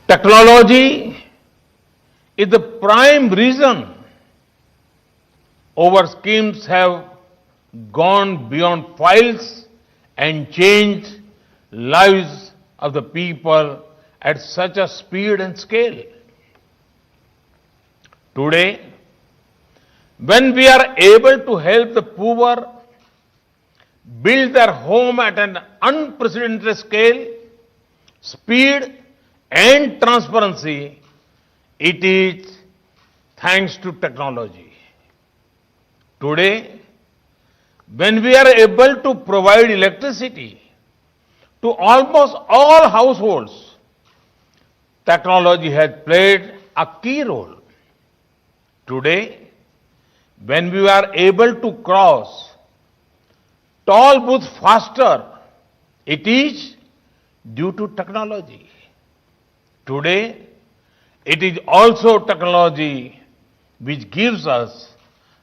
Technology is the prime reason our schemes have gone beyond files and changed lives of the people at such a speed and scale. Today, when we are able to help the poor build their home at an unprecedented scale, speed and transparency, it is thanks to technology. Today, when we are able to provide electricity to almost all households, technology has played a key role. Today, when we are able to cross toll booths faster, it is due to technology. Today, it is also technology which gives us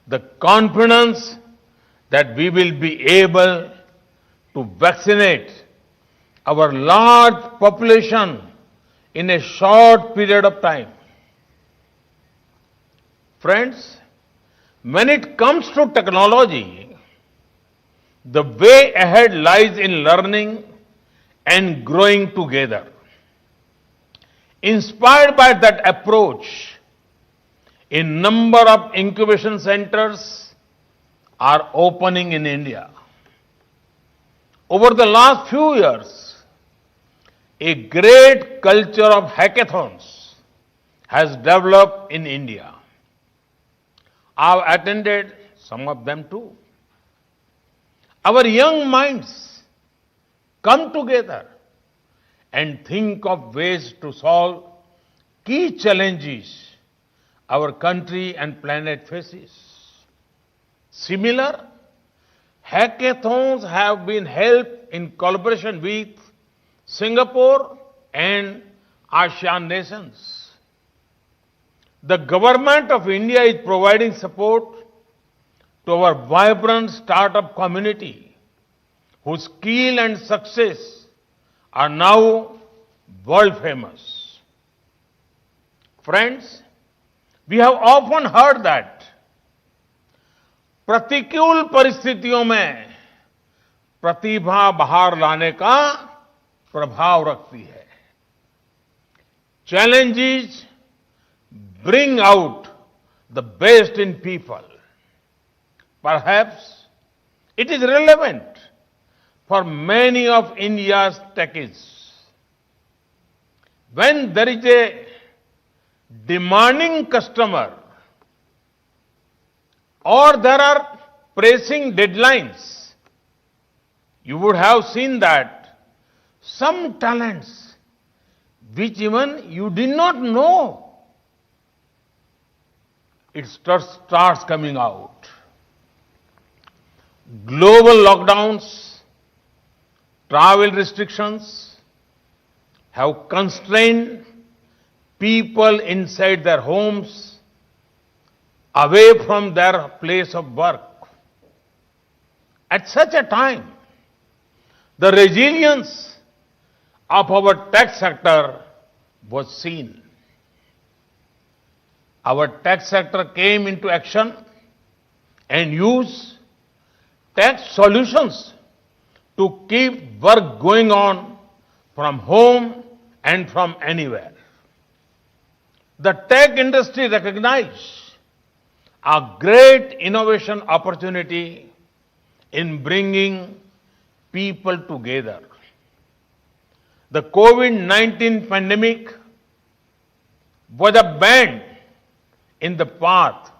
the confidence that we will be able to vaccinate our large population in a short period of time. Friends, when it comes to technology, the way ahead lies in learning and growing together. Inspired by that approach, a number of incubation centers are opening in India. Over the last few years, a great culture of hackathons has developed in India. I've attended some of them too. Our young minds come together and think of ways to solve key challenges our country and planet faces. Similar hackathons have been held in collaboration with Singapore and ASEAN nations. The government of India is providing support to our vibrant startup community, whose skill and success are now world famous. Friends, we have often heard that प्रतिकूल परिस्थितियों में प्रतिभा बाहर लाने का प्रभाव रखती है. Challenges bring out the best in people. Perhaps it is relevant for many of India's techies. When there is a demanding customer or there are pressing deadlines, you would have seen that some talents which even you did not know, it starts coming out. Global lockdowns, travel restrictions have constrained people inside their homes, away from their place of work. At such a time, the resilience of our tech sector was seen. Our tech sector came into action and used tech solutions to keep work going on from home and from anywhere. The tech industry recognized a great innovation opportunity in bringing people together. The COVID-19 pandemic was a bend in the path,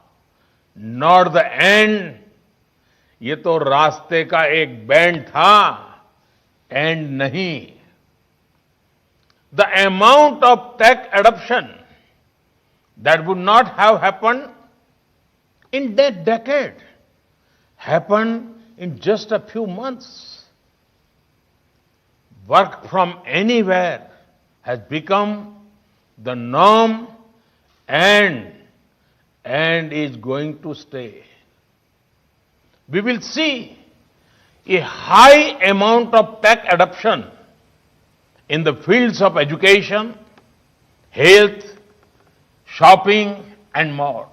not the end. ये तो रास्ते का एक band था, and नहीं. The amount of tech adoption that would not have happened in that decade happened in just a few months. Work from anywhere has become the norm and is going to stay. We will see a high amount of tech adoption in the fields of education, health, shopping and more.